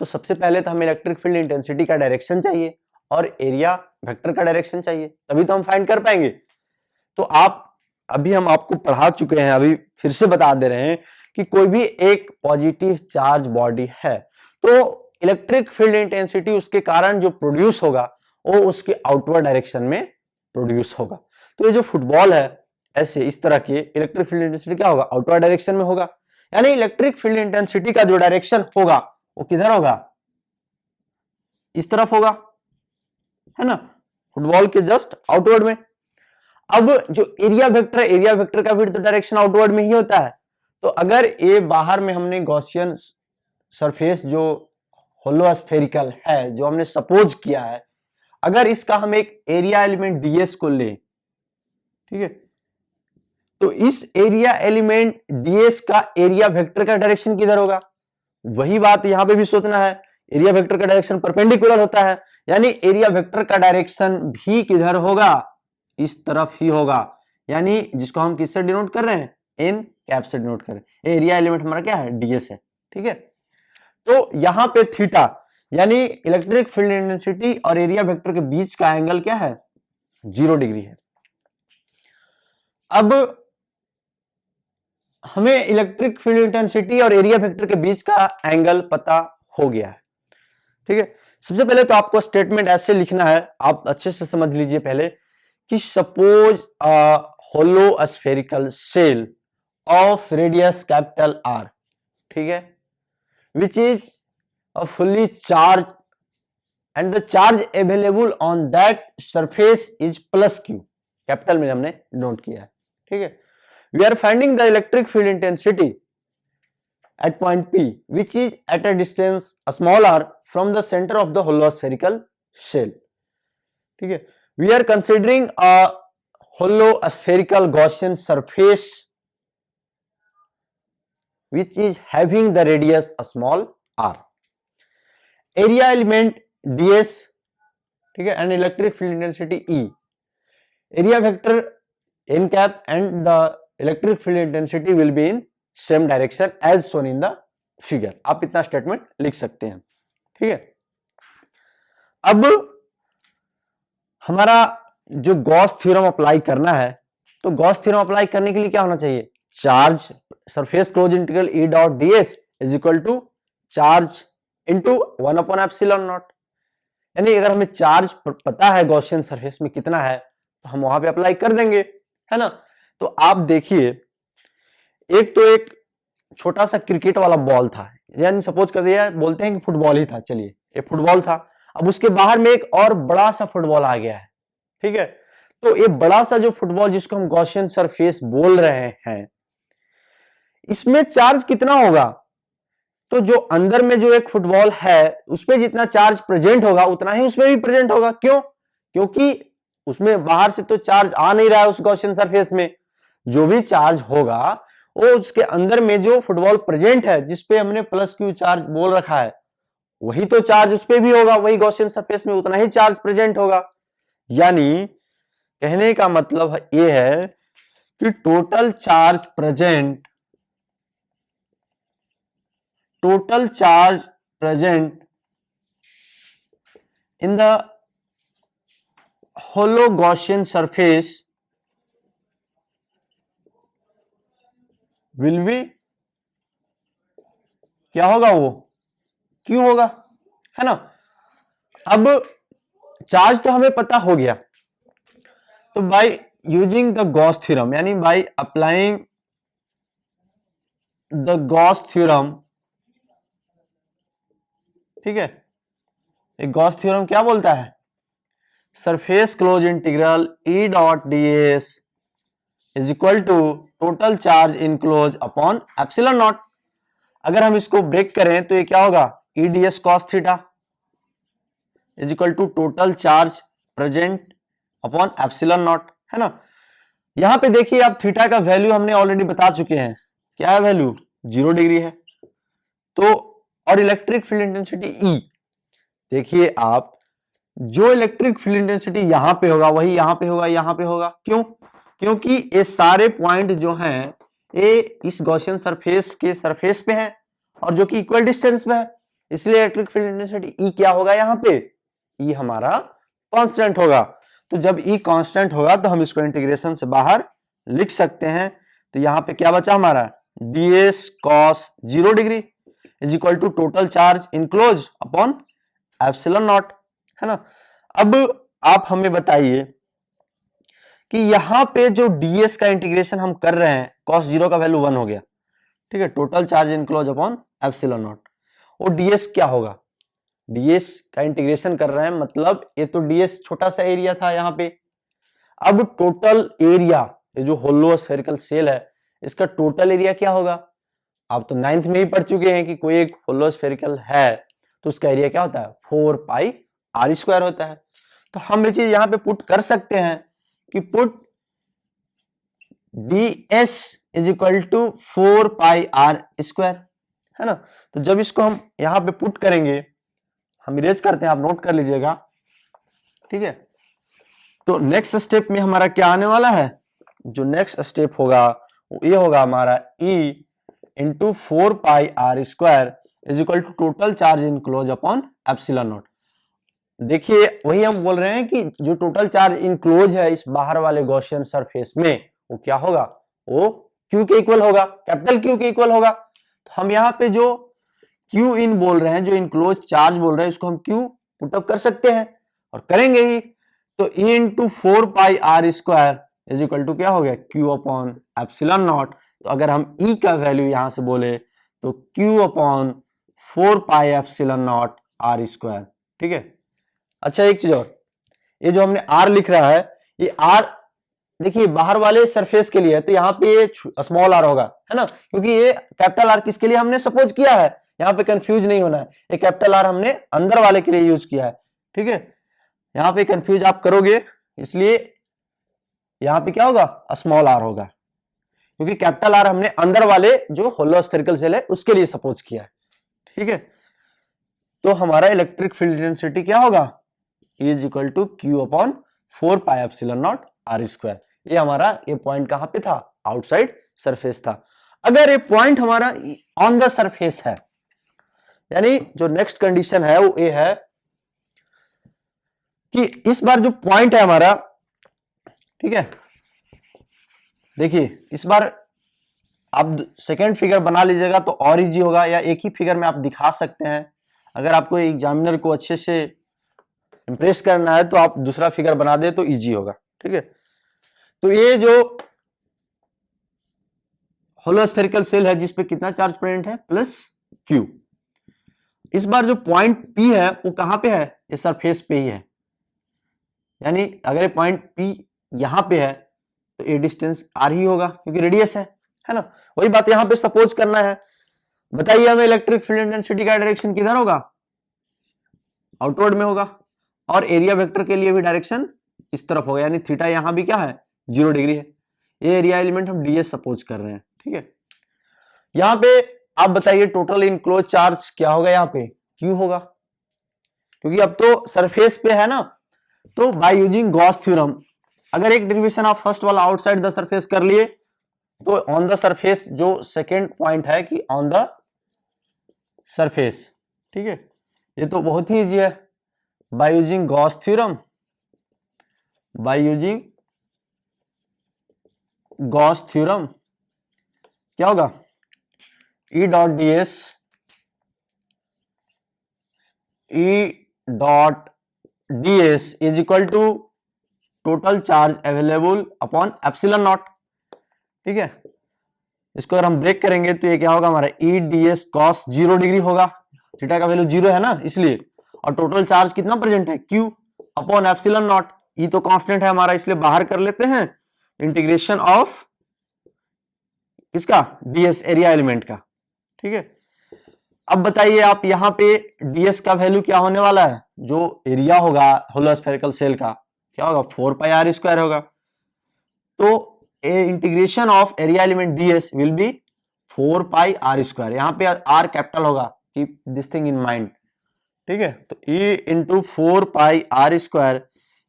तो सबसे पहले तो हमें इलेक्ट्रिक फील्ड इंटेंसिटी का डायरेक्शन चाहिए और एरिया वेक्टर का डायरेक्शन चाहिए, तभी तो हम फाइंड कर पाएंगे. तो अभी हम आपको पढ़ा चुके हैं, अभी फिर से बता दे रहे हैं कि कोई भी एक पॉजिटिव चार्ज बॉडी है तो इलेक्ट्रिक फील्ड इंटेंसिटी उसके कारण जो प्रोड्यूस होगा वो उसके आउटवर्ड डायरेक्शन में प्रोड्यूस होगा. तो ये जो फुटबॉल है ऐसे इस तरह के इलेक्ट्रिक फील्ड इंटेंसिटी क्या होगा, आउटवर्ड डायरेक्शन में होगा। यानी इलेक्ट्रिक फील्ड इंटेंसिटी का जो डायरेक्शन होगा वो किधर होगा, इस तरफ होगा, है ना, फुटबॉल के जस्ट आउटवर्ड में। अब जो एरिया वेक्टर है, एरिया वेक्टर का भी तो डायरेक्शन आउटवर्ड में ही होता है। तो अगर ये बाहर में हमने गॉसियन सरफेस जो होलो स्फेरिकल है, जो हमने सपोज किया है, अगर इसका हम एक एरिया एलिमेंट डीएस को ले, ठीक है, तो इस एरिया एलिमेंट डीएस का एरिया वेक्टर का डायरेक्शन किधर होगा, वही बात यहां पे भी सोचना है। एरिया वेक्टर का डायरेक्शन परपेंडिकुलर होता है, यानी एरिया वेक्टर का डायरेक्शन भी किधर होगा, इस तरफ ही होगा। यानी जिसको हम किससे डिनोट कर रहे हैं, एन कैप से डिनोट कर रहे हैं। एरिया एलिमेंट हमारा क्या है, डीएस है, ठीक है। तो यहां पे थीटा यानी इलेक्ट्रिक फील्ड इंटेंसिटी और एरिया वेक्टर के बीच का एंगल क्या है, 0 डिग्री है। अब हमें इलेक्ट्रिक फील्ड इंटेंसिटी और एरिया वेक्टर के बीच का एंगल पता हो गया है, ठीक है। सबसे पहले तो आपको स्टेटमेंट ऐसे लिखना है, आप अच्छे से समझ लीजिए पहले, कि suppose hollow spherical shell of radius capital R, ठीक है, which is fully charge and the charge available on that surface is plus Q, capital में हमने नोट किया है, ठीक है। We are finding the electric field intensity at point P, which is at a distance small r from the center of the hollow spherical shell. ठीक है, we are considering a hollow spherical Gaussian surface which is having the radius small r. Area element ds, ठीक है, and electric field intensity E. Area vector n cap and the electric field intensity will be in same direction as shown in the figure. आप इतना statement लिख सकते हैं, ठीक है। अब हमारा जो गॉस थ्योरम अप्लाई करना है, तो गॉस थ्योरम अप्लाई करने के लिए क्या होना चाहिए, charge surface close integral E dot DS is equal to charge into 1 upon epsilon naught. यानी अगर हमें चार्ज पता है गॉसियन सरफेस में कितना है, तो हम वहां पे अप्लाई कर देंगे, है ना। तो आप देखिए, एक छोटा सा क्रिकेट वाला बॉल था, यानी सपोज कर दिया, बोलते हैं कि फुटबॉल ही था, चलिए ये फुटबॉल था। अब उसके बाहर में एक और बड़ा सा फुटबॉल आ गया है, ठीक है। तो ये बड़ा सा जो फुटबॉल जिसको हम गॉसियन सरफेस बोल रहे हैं, इसमें चार्ज कितना होगा, तो जो अंदर में जो एक फुटबॉल है उसमें जितना चार्ज प्रेजेंट होगा उतना ही उसमें भी प्रेजेंट होगा। क्यों, क्योंकि उसमें बाहर से तो चार्ज आ नहीं रहा है उस गॉसियन सरफेस में। जो भी चार्ज होगा वो उसके अंदर में जो फुटबॉल प्रेजेंट है, जिसपे हमने प्लस क्यू चार्ज बोल रखा है, वही तो चार्ज उस पे भी होगा, वही गॉसियन सरफेस में उतना ही चार्ज प्रेजेंट होगा। यानी कहने का मतलब ये है कि total charge present in the hollow Gaussian surface will be, क्या होगा, वो क्यों होगा, है ना। अब चार्ज तो हमें पता हो गया, तो by using the Gauss theorem, यानी by applying the Gauss theorem, ठीक है, एक गॉस थ्योरम क्या बोलता है, surface close integral E dot DS is equal to total charge enclose upon epsilon naught. अगर हम इसको ब्रेक करें तो ये क्या होगा, E D S cos theta is equal to total charge present upon epsilon naught, है ना। यहां पे देखिए आप, थीटा का वैल्यू हमने ऑलरेडी बता चुके हैं, क्या है वैल्यू, 0 डिग्री है। तो और इलेक्ट्रिक फील्ड इंटेंसिटी ई, देखिए आप, जो इलेक्ट्रिक फील्ड इंटेंसिटी यहां पे होगा वही यहां पे होगा, यहां पे होगा। क्यों, क्योंकि ये सारे पॉइंट जो हैं ये इस गॉसियन सरफेस के सरफेस पे हैं और जो कि इक्वल डिस्टेंस पे है, इसलिए इलेक्ट्रिक फील्ड इंटेंसिटी ई क्या होगा, यहां पे ई हमारा कांस्टेंट होगा। तो जब ई कांस्टेंट होगा तो हम इसको इंटीग्रेशन से बाहर लिख सकते हैं। तो यहां पे क्या बचा हमारा, ds cos 0 degree is equal to total charge enclose upon epsilon naught, है ना। अब आप हमें बताइए कि यहाँ पे जो ds का इंटीग्रेशन हम कर रहे हैं, cos 0 का वैल्यू 1 हो गया, ठीक है, total charge enclose upon epsilon not. और ds क्या होगा, ds का इंटीग्रेशन कर रहे हैं, मतलब ये तो ds छोटा सा एरिया था यहाँ पे, अब टोटल एरिया, ये जो होलो स्फेरिकल सेल है इसका टोटल एरिया क्या होगा, आप तो 9th में ही पढ़ चुके हैं कि कोई एक होलो स्फेरिकल है तो उसका एरिया क्या होता है, 4 पाई आर स्क्वायर होता है। तो हम ये चीज यहां पे पुट कर सकते हैं कि put ds is equal to 4 pi R square, है ना। तो जब इसको हम यहां पे पुट करेंगे, हम इरेज करते हैं, आप नोट कर लीजिएगा, ठीक है। तो नेक्स्ट स्टेप में हमारा क्या आने वाला है, जो नेक्स्ट स्टेप होगा वो ये होगा हमारा E into 4 pi R square is equal to total charge enclose upon epsilon naught. देखिए वही हम बोल रहे हैं कि जो टोटल चार्ज इनक्लोज है इस बाहर वाले गॉसियन सरफेस में, वो क्या होगा, वो Q के इक्वल होगा, कैपिटल Q के इक्वल होगा। तो हम यहाँ पे जो Q इन बोल रहे हैं, जो इनक्लोज चार्ज बोल रहे हैं, इसको हम Q पुटअप कर सकते हैं और करेंगे ही। तो E into 4 pi R square is equal to क्या हो गया, Q अपॉन एप्सिलॉन नॉट। तो अगर हम E का वैल्यू यहां से बोले तो Q upon 4 pi epsilon naught R square, ठीक है। अच्छा एक चीज और, ये जो हमने R लिख रहा है, ये R देखिए बाहर वाले सरफेस के लिए है, तो यहाँ पे स्मॉल r होगा, है ना, क्योंकि ये कैपिटल R किसके लिए हमने सपोज किया है, यहाँ पे कंफ्यूज नहीं होना है, ये कैपिटल R हमने अंदर वाले के लिए यूज किया है, ठीक है। यहाँ पे कंफ्यूज आप करोगे, इसलिए यहाँ पे क्या होगा, स्मॉल r होगा, क्योंकि कैपिटल R हमने अंदर वाले जो होलो स्फेरिकल सेल है उसके लिए सपोज किया है, ठीक है। तो हमारा इलेक्ट्रिक फील्ड डेंसिटी क्या होगा, E is equal to Q upon 4 pi epsilon naught R square. ये हमारा ये पॉइंट कहां पे था, आउटसाइड सरफेस था। अगर ये पॉइंट हमारा ऑन द सरफेस है, यानी जो नेक्स्ट कंडीशन है वो ये है कि इस बार जो पॉइंट है हमारा, ठीक है, देखिए इस बार आप सेकेंड फिगर बना लीजिएगा तो और इजी होगा, या एक ही फिगर में आप दिखा सकते हैं। अगर आपको एग्जामिनर को अच्छे से इंप्रेस करना है तो आप दूसरा फिगर बना दे तो इजी होगा, ठीक है। तो ये जो होलो स्फेरिकल सेल है जिसपे कितना चार्ज प्रेजेंट है, प्लस Q। इस बार जो पॉइंट P है वो कहां पे है, ये सरफेस पे ही है, यानी अगर ये पॉइंट P यहां पे है तो ये डिस्टेंस R ही होगा क्योंकि रेडियस है ना। वही बात यहां पे सपोज करना है। बताइए हमें इलेक्ट्रिक फील्ड इंटेंसिटी का डायरेक्शन किधर होगा, आउटवर्ड में होगा, और एरिया वेक्टर के लिए भी डायरेक्शन इस तरफ होगा, यानी थीटा यहां भी क्या है, 0 डिग्री है। ये एरिया एलिमेंट हम ds सपोज कर रहे हैं, ठीक है। यहां पे आप बताइए टोटल इनक्लोज चार्ज क्या होगा, यहाँ पे Q होगा, क्योंकि अब तो सरफेस पे है ना। तो बाय यूजिंग गॉस थ्योरम, अगर एक डेरिवेशन आप फर्स्ट वाला आउटसाइड द सरफेस कर लिए तो ऑन द सरफेस जो सेकेंड पॉइंट है कि ऑन द सरफेस, ठीक है, ये तो बहुत ही इजी है। By using Gauss theorem, by using Gauss theorem क्या होगा, E dot ds, E dot ds is equal to total charge available upon epsilon naught, ठीक है। इसको अगर हम ब्रेक करेंगे तो ये क्या होगा हमारा, E ds cos 0 डिग्री होगा, थीटा का वैल्यू 0 है ना इसलिए, और टोटल चार्ज कितना प्रेजेंट है, Q upon epsilon not. E तो कांस्टेंट है हमारा इसलिए बाहर कर लेते हैं, इंटीग्रेशन ऑफ किसका, ds एरिया एलिमेंट का, ठीक है। अब बताइए आप यहाँ पे ds का वैल्यू क्या होने वाला है, जो एरिया होगा होलो स्फेरिकल सेल का क्या होगा, 4 पाई आर स्क्वायर होगा। तो integration of area element ds will be 4 pi R square, यहाँ पे r कैपिटल होगा, keep this thing in mind, ठीक है। तो E into 4 pi R square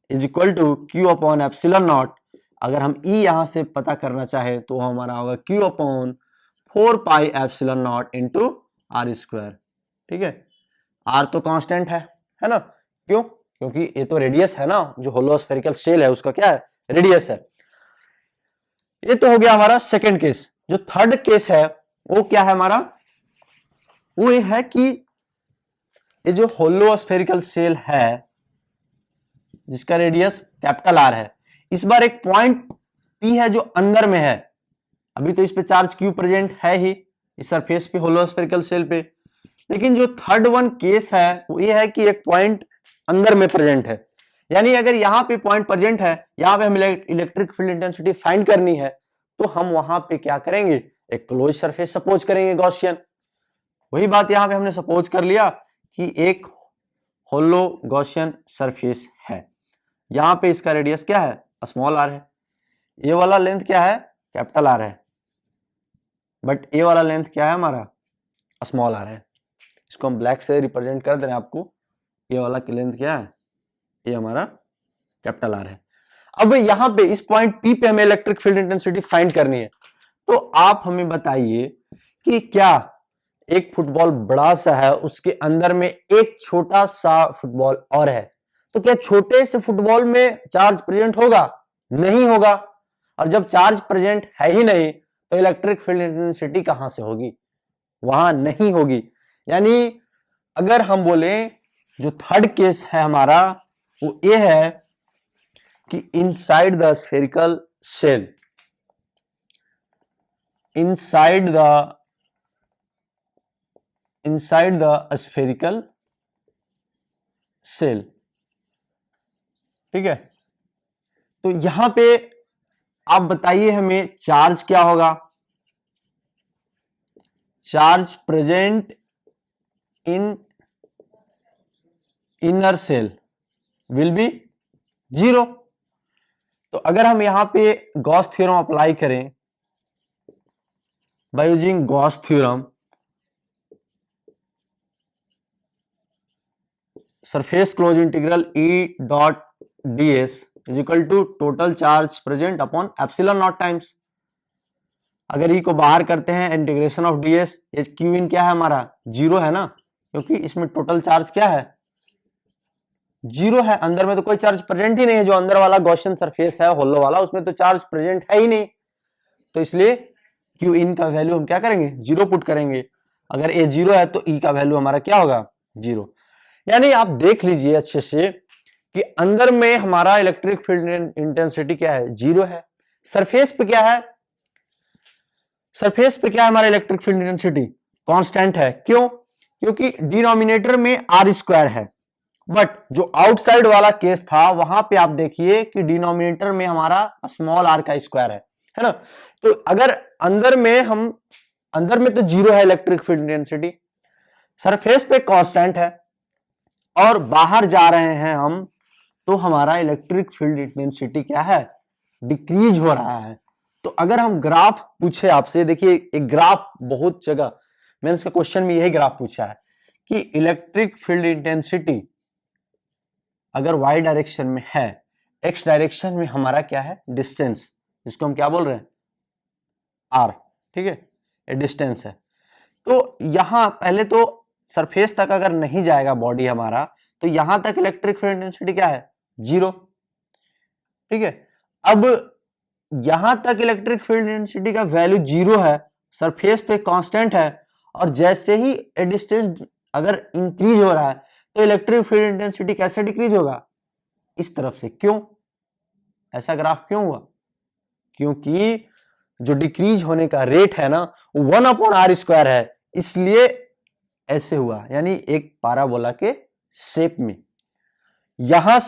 is equal to Q upon epsilon naught. अगर हम E यहां से पता करना चाहे तो हमारा होगा Q upon 4 pi epsilon naught into R square, ठीक है। R तो कांस्टेंट है ना, क्यों, क्योंकि ये तो रेडियस है ना, जो होलो स्फेरिकल सेल है उसका क्या है, रेडियस है। ये तो हो गया हमारा सेकंड केस। जो थर्ड केस है वो क्या है हमारा, वो ये है कि ये जो होलो स्फेरिकल सेल है जिसका रेडियस कैपिटल R है, इस बार एक पॉइंट P है जो अंदर में है, अभी तो इस पे चार्ज Q प्रेजेंट है ही इस सरफेस पे, होलो स्फेरिकल शेल पे, लेकिन जो थर्ड वन केस है वो ये है कि एक पॉइंट अंदर में प्रेजेंट है। यानी अगर यहाँ पे पॉइंट प्रेजेंट है, यहाँ पे हमें इलेक्ट्रिक फील्ड इंटेंसिटी फाइंड करनी है, तो हम वहां पे क्या करेंगे, एक क्लोज सरफेस सपोज करेंगे गॉसियन। वही बात यहाँ पे हमने सपोज कर लिया कि एक होलो गॉसियन सरफेस है, यहाँ पे इसका रेडियस क्या है, स्मॉल आर है, ये वाला लेंथ क्या है, कैपिटल आर है, बट ये वाला लेंथ क्या है हमारा, स्मॉल आर है। इसको हम ब्लैक से रिप्रेजेंट कर दे रहे हैं आपको, ये वाला की लेंथ क्या है, ये हमारा कैपिटल आर है। अब यहां पे इस पॉइंट P पे हमें इलेक्ट्रिक फील्ड इंटेंसिटी फाइंड करनी है, तो आप हमें बताइए कि क्या एक फुटबॉल बड़ा सा है, उसके अंदर में एक छोटा सा फुटबॉल और है, तो क्या छोटे से फुटबॉल में चार्ज प्रेजेंट होगा, नहीं होगा। और जब चार्ज प्रेजेंट है ही नहीं तो इलेक्ट्रिक फील्ड इंटेंसिटी कहां से होगी, वहां नहीं होगी। यानी अगर हम बोले जो थर्ड केस है हमारा वो ये है कि inside the spherical shell, inside the spherical shell, ठीक है। तो यहां पे आप बताइए हमें चार्ज क्या होगा, charge present in inner shell will be 0। तो अगर हम यहां पे गॉस थ्योरम अप्लाई करें by using Gauss theorem, surface close integral E dot ds is equal to total charge present upon epsilon naught times, अगर E को बाहर करते हैं इंटीग्रेशन ऑफ ds, ये Q इन क्या है हमारा 0 है ना, क्योंकि इसमें टोटल चार्ज क्या है 0 है, अंदर में तो कोई चार्ज प्रेजेंट ही नहीं है, जो अंदर वाला गॉसियन सरफेस है होलो वाला उसमें तो चार्ज प्रेजेंट है ही नहीं, तो इसलिए Q इन का वैल्यू हम क्या करेंगे 0 पुट करेंगे। अगर A 0 है तो E का वैल्यू हमारा क्या होगा 0। यानी आप देख लीजिए अच्छे से कि अंदर में हमारा इलेक्ट्रिक फील्ड इंटेंसिटी क्या है 0 है, सरफेस पे क्या है, सरफेस पे क्या है हमारा इलेक्ट्रिक फील्ड इंटेंसिटी कांस्टेंट है, क्यों, क्योंकि डिनोमिनेटर में आर स्क्वायर है, बट जो आउटसाइड वाला केस था वहां पे आप देखिए कि डिनोमिनेटर में हमारा स्मॉल आर का स्क्वायर है ना। तो अगर अंदर में तो 0 है इलेक्ट्रिक फील्ड इंटेंसिटी, सरफेस पे कांस्टेंट है, और बाहर जा रहे हैं हम तो हमारा इलेक्ट्रिक फील्ड इंटेंसिटी क्या है डिक्रीज हो रहा है। तो अगर हम ग्राफ पूछे आपसे, देखिए एक ग्राफ बहुत जगह मेंस के क्वेश्चन में यही ग्राफ पूछा है कि इलेक्ट्रिक फील्ड इंटेंसिटी अगर y डायरेक्शन में है, x डायरेक्शन में हमारा क्या है डिस्टेंस, जिसको हम क्या बोल रहे हैं r, ठीक है, ये डिस्टेंस है। तो यहां पहले तो सरफेस तक अगर नहीं जाएगा बॉडी हमारा, तो यहां तक इलेक्ट्रिक फील्ड इंटेंसिटी क्या है 0, ठीक है। अब यहां तक इलेक्ट्रिक फील्ड इंटेंसिटी का वैल्यू 0 है, सरफेस पे कांस्टेंट है, और जैसे ही डिस्टेंस अगर इंक्रीज हो रहा है तो इलेक्ट्रिक फील्ड इंटेंसिटी कैसे डिक्रीज होगा, इस तरफ से। क्यों ऐसा ग्राफ क्यों हुआ, क्योंकि जो डिक्रीज होने का रेट है ना 1/r² है, इसलिए ऐसे हुआ। यानी एक पाराबोला के शेप में यहां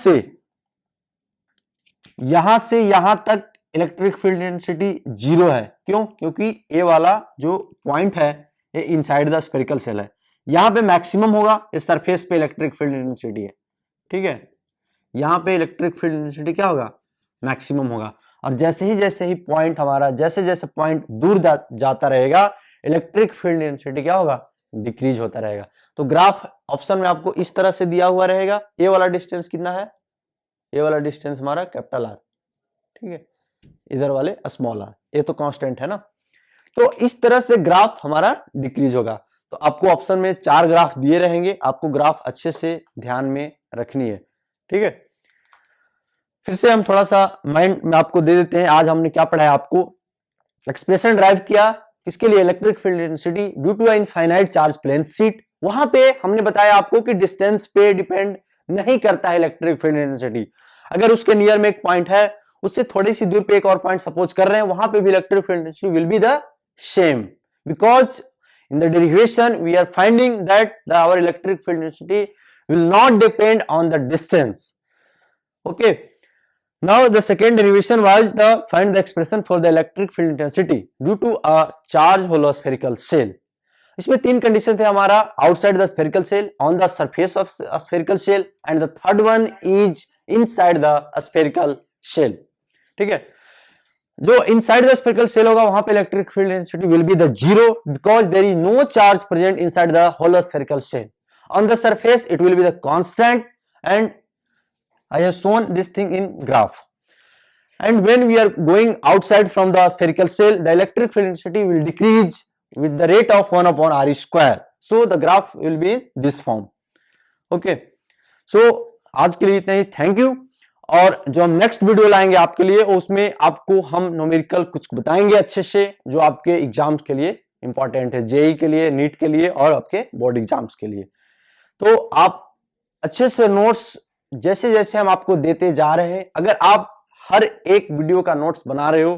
से यहां तक इलेक्ट्रिक फील्ड इंटेंसिटी 0 है, क्यों, क्योंकि ये वाला जो पॉइंट है ये इनसाइड द स्फेरिकल शेल है, यहां पे मैक्सिमम होगा, इस सरफेस पे इलेक्ट्रिक फील्ड इंटेंसिटी है, ठीक है, यहां पे इलेक्ट्रिक फील्ड इंटेंसिटी क्या होगा मैक्सिमम होगा। और जैसे ही पॉइंट हमारा जैसे पॉइंट दूर जाता रहेगा इलेक्ट्रिक फील्ड इंटेंसिटी क्या होगा डिक्रीज होता रहेगा। तो ग्राफ ऑप्शन में आपको इस तरह से दिया हुआ रहेगा, ये वाला डिस्टेंस कितना है, ये वाला डिस्टेंस हमारा कैपिटल आर, ठीक है, इधर वाले स्मॉल आर, ये तो कांस्टेंट है ना। तो इस तरह से ग्राफ हमारा डिक्रीज होगा। तो आपको ऑप्शन में 4 ग्राफ दिए रहेंगे, आपको ग्राफ अच्छे से ध्यान में रखनी है, ठीक है। फिर से हम थोड़ा सा माइंड में आपको दे देते हैं, आज हमने क्या पढ़ा है, आपको एक्सप्रेशन ड्राइव किया किसके लिए, electric field intensity due to infinite charge plane sheet. वहां पे हमने बताया आपको कि डिस्टेंस पे डिपेंड नहीं करता है इलेक्ट्रिक फील्ड इंटेंसिटी, अगर उसके नियर में एक पॉइंट है उससे थोड़ी सी दूर पे एक और पॉइंट सपोज कर रहे हैं, वहां पे भी electric field intensity will be the same, because in the derivation we are finding that our electric field intensity will not depend on the distance. Okay, now the second derivation was the find the expression for the electric field intensity due to a charged hollow spherical shell. इसमें तीन condition थे हमारा, outside the spherical shell, on the surface of spherical shell, and the third one is inside the spherical shell. ठीक है, जो inside the spherical shell होगा वहां पे electric field intensity will be the zero, because there is no charge present inside the hollow spherical shell. On the surface it will be the constant, and I have shown this thing in graph. And when we are going outside from the spherical shell, the electric field intensity will decrease with the rate of 1 upon r square. So the graph will be in this form. Okay. So आज के लिए इतना ही, thank you. और जो हम next video लाएंगे आपके लिए, उसमें आपको हम न्यूमेरिकल कुछ बताएंगे अच्छे से, जो आपके एग्जाम्स के लिए इंपॉर्टेंट है, जेई के लिए, नीट के लिए और आपके बोर्ड एग्जाम्स के लिए। तो आप अच्छे से नोट्स जैसे जैसे हम आपको देते जा रहे हैं, अगर आप हर एक वीडियो का नोट्स बना रहे हो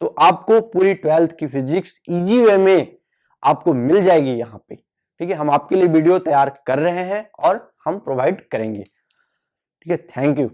तो आपको पूरी 12th की फिजिक्स इजी वे में आपको मिल जाएगी यहाँ पे। ठीक है, हम आपके लिए वीडियो तैयार कर रहे हैं और हम प्रोवाइड करेंगे। ठीक है, थैंक यू।